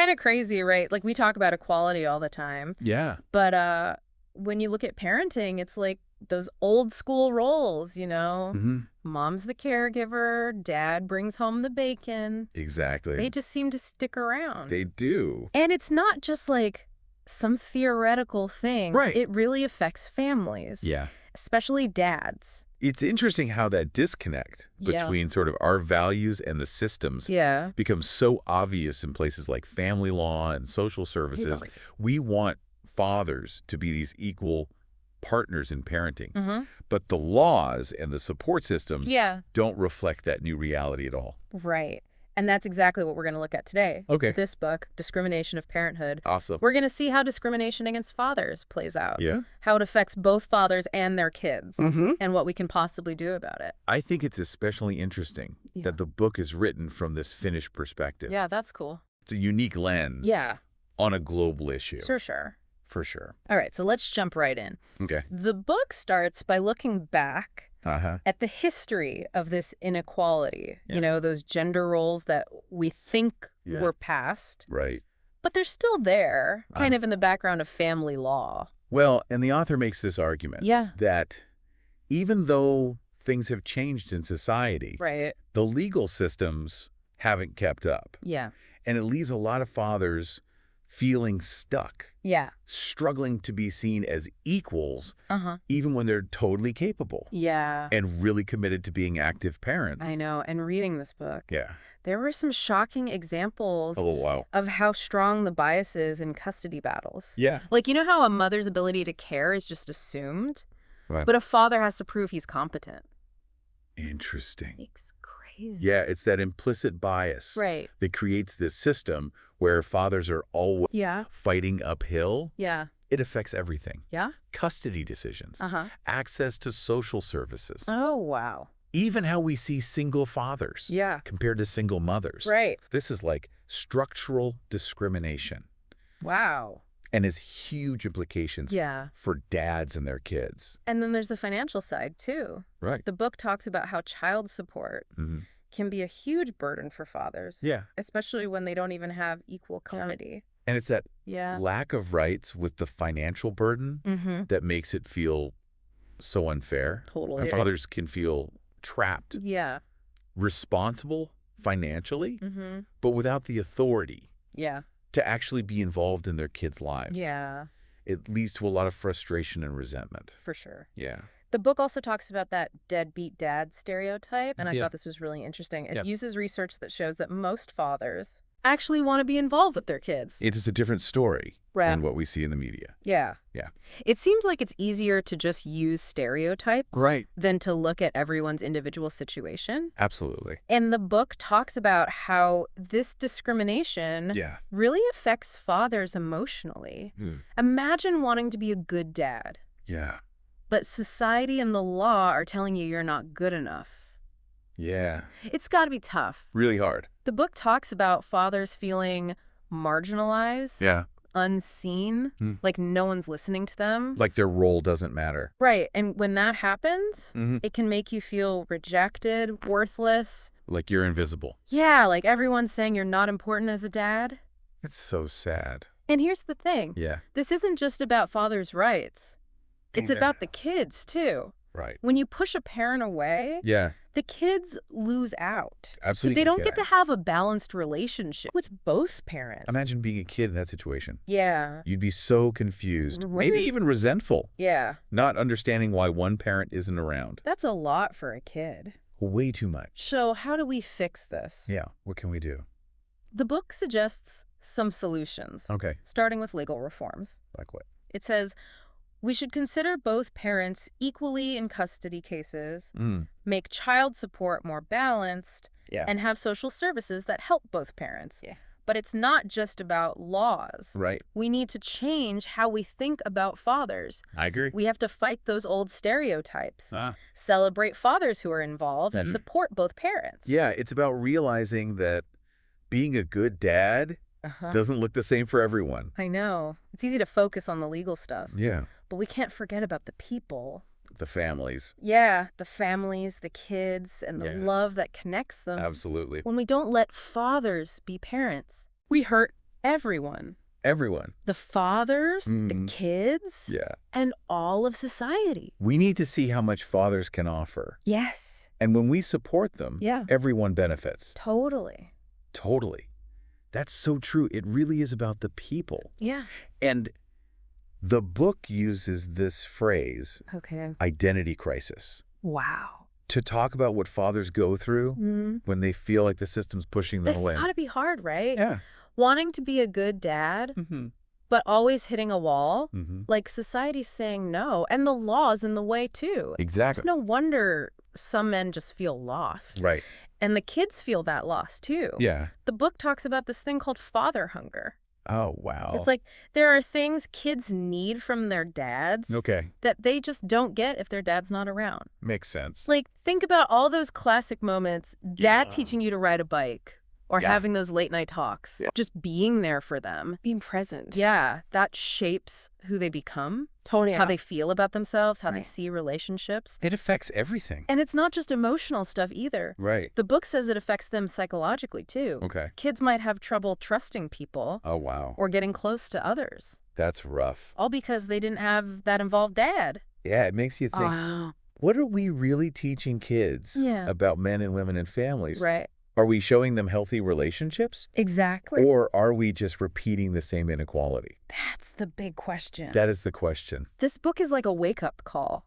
kind of crazy, right? Like, we talk about equality all the time. Yeah. But when you look at parenting, it's like those old school roles, Mm-hmm. Mom's the caregiver, dad brings home the bacon. Exactly. They just seem to stick around. They do. And it's not just like some theoretical thing. Right. It really affects families. Yeah. Especially dads. It's interesting how that disconnect between sort of our values and the systems becomes so obvious in places like family law and social services. We want fathers to be these equal partners in parenting. But the laws and the support systems don't reflect that new reality at all. Right. And that's exactly what we're going to look at today. Okay. This book, Discrimination of Parenthood. Awesome. We're going to see how discrimination against fathers plays out. Yeah. How it affects both fathers and their kids. And what we can possibly do about it. I think it's especially interesting that the book is written from this Finnish perspective. Yeah, that's cool. It's a unique lens on a global issue. For sure. For sure. All right, so let's jump right in. Okay. The book starts by looking back at the history of this inequality, those gender roles that we think were passed. Right. But they're still there, kind of in the background of family law. Well, and the author makes this argument that even though things have changed in society, the legal systems haven't kept up. Yeah. And it leaves a lot of fathers feeling stuck. Yeah. Struggling to be seen as equals, even when they're totally capable. Yeah. And really committed to being active parents. I know. And reading this book, Yeah. there were some shocking examples of how strong the bias is in custody battles. Yeah. Like, how a mother's ability to care is just assumed, Right. but a father has to prove he's competent. Interesting. It's crazy. Yeah, it's that implicit bias that creates this system where fathers are always fighting uphill. Yeah. It affects everything. Yeah? Custody decisions, access to social services, Oh, wow. even how we see single fathers compared to single mothers. Right. This is like structural discrimination Wow. and has huge implications for dads and their kids. And then there's the financial side, too. Right. The book talks about how child support can be a huge burden for fathers. Yeah. Especially when they don't even have equal custody. And it's that lack of rights with the financial burden that makes it feel so unfair. Totally. And fathers can feel trapped. Yeah. Responsible financially, but without the authority to actually be involved in their kids' lives. Yeah. It leads to a lot of frustration and resentment. For sure. Yeah. The book also talks about that deadbeat dad stereotype, and I thought this was really interesting. It uses research that shows that most fathers actually want to be involved with their kids. It is a different story than what we see in the media. Yeah. Yeah. It seems like it's easier to just use stereotypes than to look at everyone's individual situation. Absolutely. And the book talks about how this discrimination really affects fathers emotionally. Imagine wanting to be a good dad. Yeah. But society and the law are telling you you're not good enough. Yeah. It's got to be tough. Really hard. The book talks about fathers feeling marginalized, unseen, like no one's listening to them. Like their role doesn't matter. Right. And when that happens, it can make you feel rejected, worthless. Like you're invisible. Yeah, like everyone's saying you're not important as a dad. It's so sad. And here's the thing. Yeah. This isn't just about fathers' rights. It's about the kids, too. Right. When you push a parent away, the kids lose out. Absolutely. So they don't get to have a balanced relationship with both parents. Imagine being a kid in that situation. Yeah. You'd be so confused, maybe even resentful. Yeah. Not understanding why one parent isn't around. That's a lot for a kid. Way too much. So how do we fix this? Yeah. What can we do? The book suggests some solutions. Okay. Starting with legal reforms. Like what? It says, we should consider both parents equally in custody cases, make child support more balanced, and have social services that help both parents. But it's not just about laws. Right. We need to change how we think about fathers. I agree. We have to fight those old stereotypes, celebrate fathers who are involved, and support both parents. Yeah, it's about realizing that being a good dad doesn't look the same for everyone. I know. It's easy to focus on the legal stuff. Yeah. But we can't forget about the people. The families. Yeah, the families, the kids, and the love that connects them. Absolutely. When we don't let fathers be parents, we hurt Everyone. Everyone. The fathers, the kids, and all of society. We need to see how much fathers can offer. Yes. And when we support them, everyone benefits. Totally. Totally. That's so true. It really is about the people. Yeah. And the book uses this phrase, identity crisis. Wow. To talk about what fathers go through when they feel like the system's pushing them away. This ought to be hard, right? Yeah. Wanting to be a good dad, but always hitting a wall. Like society's saying no, and the law's in the way too. Exactly. It's no wonder some men just feel lost. Right. And the kids feel that loss too. Yeah. The book talks about this thing called father hunger. Oh, wow. It's like there are things kids need from their dads that they just don't get if their dad's not around. Makes sense. Like, think about all those classic moments, dad teaching you to ride a bike or having those late night talks, just being there for them. Being present. Yeah, that shapes who they become, how they feel about themselves, how they see relationships. It affects everything. And it's not just emotional stuff either. Right. The book says it affects them psychologically too. Okay. Kids might have trouble trusting people. Oh, wow. Or getting close to others. That's rough. All because they didn't have that involved dad. Yeah, it makes you think, what are we really teaching kids about men and women and families? Right. Are we showing them healthy relationships? Exactly. Or are we just repeating the same inequality? That's the big question. That is the question. This book is like a wake-up call.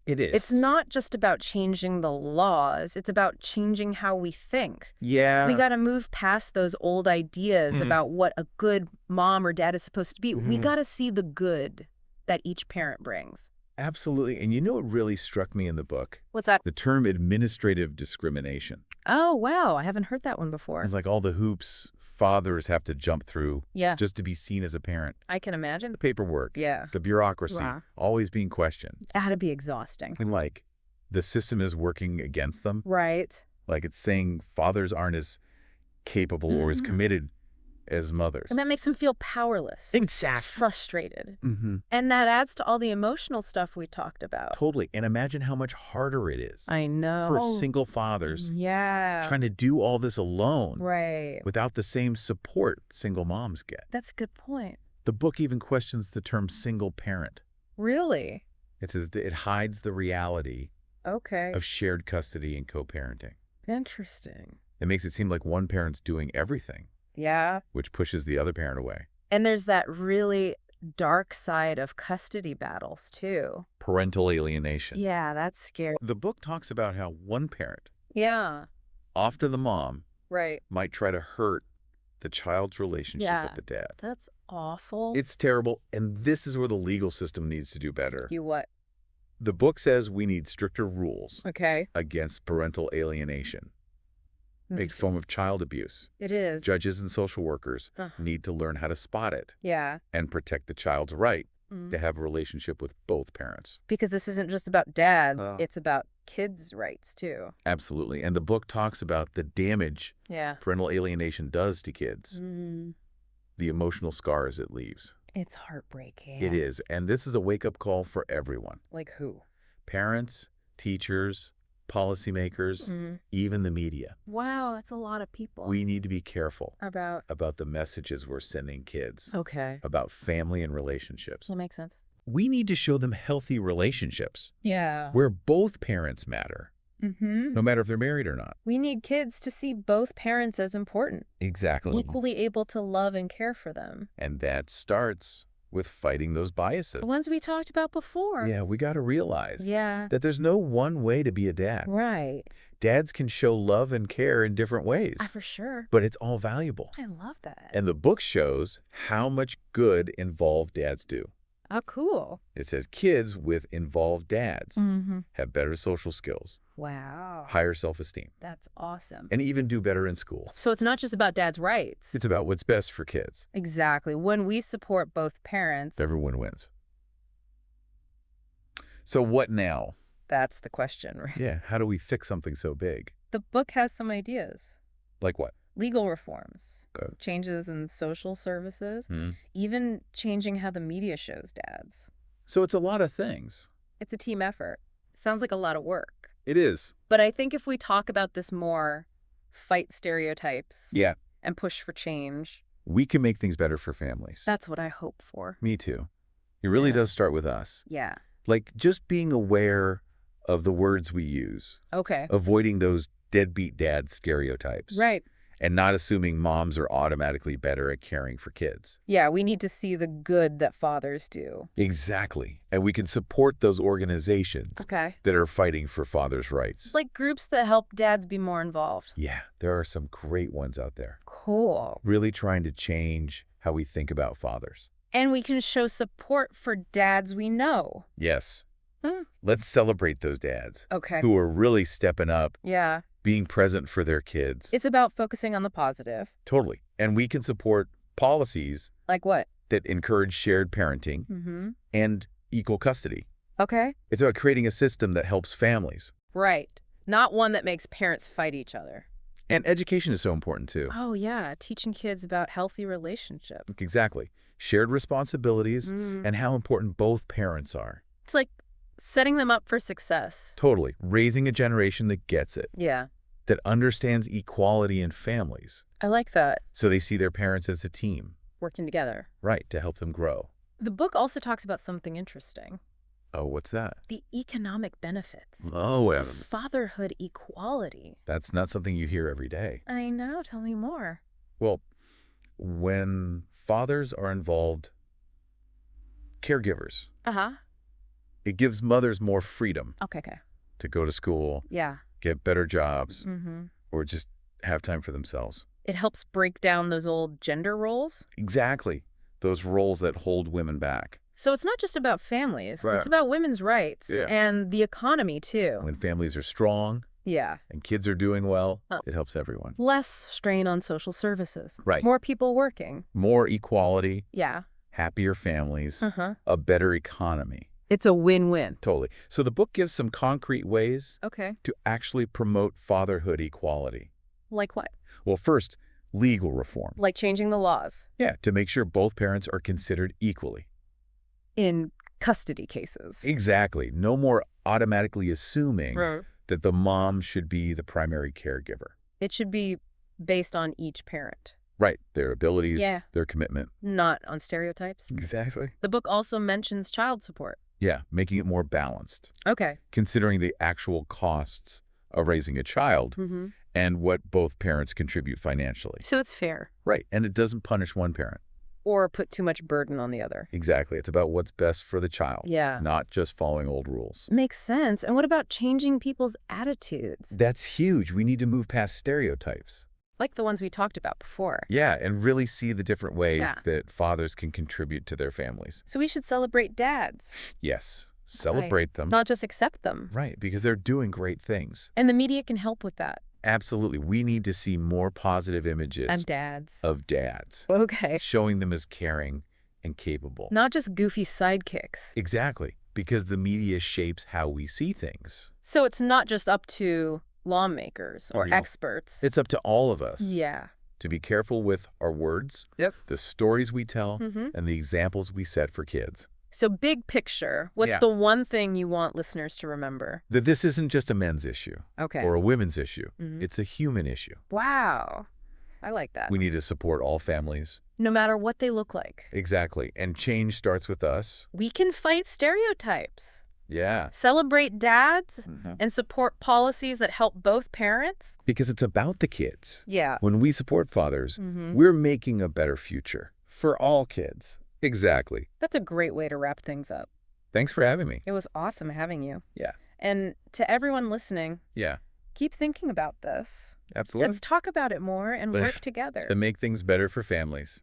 It is. It's not just about changing the laws. It's about changing how we think. Yeah. We got to move past those old ideas about what a good mom or dad is supposed to be. We got to see the good that each parent brings. Absolutely. And you know what really struck me in the book? What's that? The term administrative discrimination. Oh, wow. I haven't heard that one before. It's like all the hoops fathers have to jump through just to be seen as a parent. I can imagine. The paperwork. Yeah. The bureaucracy. Always being questioned. It had to be exhausting. And like the system is working against them. Right. Like it's saying fathers aren't as capable or as committed as mothers. And that makes them feel powerless. Exactly. Frustrated. And that adds to all the emotional stuff we talked about. Totally. And imagine how much harder it is. I know. For single fathers. Yeah. Trying to do all this alone. Right. Without the same support single moms get. That's a good point. The book even questions the term single parent. Really? It says that it hides the reality of shared custody and co-parenting. Interesting. It makes it seem like one parent's doing everything. Yeah. Which pushes the other parent away. And there's that really dark side of custody battles, too. Parental alienation. Yeah, that's scary. The book talks about how one parent, often the mom, might try to hurt the child's relationship with the dad. That's awful. It's terrible, and this is where the legal system needs to do better. Do what? The book says we need stricter rules against parental alienation. A form of child abuse. It is. Judges and social workers need to learn how to spot it. Yeah. And protect the child's right to have a relationship with both parents. Because this isn't just about dads, it's about kids' rights too. Absolutely. And the book talks about the damage parental alienation does to kids. The emotional scars it leaves. It's heartbreaking. It is. And this is a wake-up call for everyone. Like who? Parents, teachers, policymakers, even the media. Wow, that's a lot of people. We need to be careful about the messages we're sending kids. Okay. About family and relationships. That makes sense. We need to show them healthy relationships. Yeah. Where both parents matter. No matter if they're married or not. We need kids to see both parents as important. Exactly. Equally able to love and care for them. And that starts with fighting those biases. The ones we talked about before. Yeah, we got to realize that there's no one way to be a dad. Right. Dads can show love and care in different ways. For sure. But it's all valuable. I love that. And the book shows how much good involved dads do. Oh, cool. It says kids with involved dads have better social skills. Wow. Higher self-esteem. That's awesome. And even do better in school. So it's not just about dad's rights. It's about what's best for kids. Exactly. When we support both parents, everyone wins. So what now? That's the question, right? Yeah. How do we fix something so big? The book has some ideas. Like what? Legal reforms, changes in social services, even changing how the media shows dads. So it's a lot of things. It's a team effort. Sounds like a lot of work. It is. But I think if we talk about this more, fight stereotypes, and push for change, we can make things better for families. That's what I hope for. Me too. It really does start with us. Yeah. Like just being aware of the words we use. Okay. Avoiding those deadbeat dad stereotypes. Right. And not assuming moms are automatically better at caring for kids. Yeah, we need to see the good that fathers do. Exactly. And we can support those organizations that are fighting for fathers' rights. Like groups that help dads be more involved. Yeah, there are some great ones out there. Cool. Really trying to change how we think about fathers. And we can show support for dads we know. Yes. Let's celebrate those dads. Okay. Who are really stepping up. Yeah. Being present for their kids. It's about focusing on the positive. Totally. And we can support policies. Like what? That encourage shared parenting and equal custody. Okay. It's about creating a system that helps families. Right. Not one that makes parents fight each other. And education is so important too. Oh, yeah. Teaching kids about healthy relationships. Exactly. Shared responsibilities and how important both parents are. It's like setting them up for success. Totally. Raising a generation that gets it. Yeah. That understands equality in families. I like that. So they see their parents as a team. Working together. Right, to help them grow. The book also talks about something interesting. Oh, what's that? The economic benefits. Oh, Evan. Fatherhood equality. That's not something you hear every day. I know. Tell me more. Well, when fathers are involved, caregivers. It gives mothers more freedom. Okay. To go to school. Yeah. Get better jobs. Or just have time for themselves. It helps break down those old gender roles? Exactly. Those roles that hold women back. So it's not just about families. Right. It's about women's rights and the economy, too. When families are strong and kids are doing well, it helps everyone. Less strain on social services. Right. More people working. More equality. Yeah. Happier families. A better economy. It's a win-win. Totally. So the book gives some concrete ways to actually promote fatherhood equality. Like what? Well, first, legal reform. Like changing the laws. Yeah, to make sure both parents are considered equally. In custody cases. Exactly. No more automatically assuming that the mom should be the primary caregiver. It should be based on each parent. Right. Their abilities, their commitment. Not on stereotypes. Exactly. The book also mentions child support. Yeah, making it more balanced. Okay. Considering the actual costs of raising a child and what both parents contribute financially. So it's fair. Right. And it doesn't punish one parent. Or put too much burden on the other. Exactly. It's about what's best for the child. Yeah. Not just following old rules. Makes sense. And what about changing people's attitudes? That's huge. We need to move past stereotypes. Like the ones we talked about before. Yeah, and really see the different ways that fathers can contribute to their families. So we should celebrate dads. Yes. Celebrate them. Not just accept them. Right, because they're doing great things. And the media can help with that. Absolutely. We need to see more positive images of dads. Okay. Showing them as caring and capable. Not just goofy sidekicks. Exactly, because the media shapes how we see things. So it's not just up to lawmakers or experts. It's up to all of us. Yeah. To be careful with our words, the stories we tell, and the examples we set for kids. So big picture, what's the one thing you want listeners to remember? That this isn't just a men's issue or a women's issue. It's a human issue. Wow. I like that. We need to support all families. No matter what they look like. Exactly. And change starts with us. We can fight stereotypes. Yeah. Celebrate dads and support policies that help both parents. Because it's about the kids. Yeah. When we support fathers, we're making a better future for all kids. Exactly. That's a great way to wrap things up. Thanks for having me. It was awesome having you. Yeah. And to everyone listening, keep thinking about this. Absolutely. Let's talk about it more and work together. To make things better for families.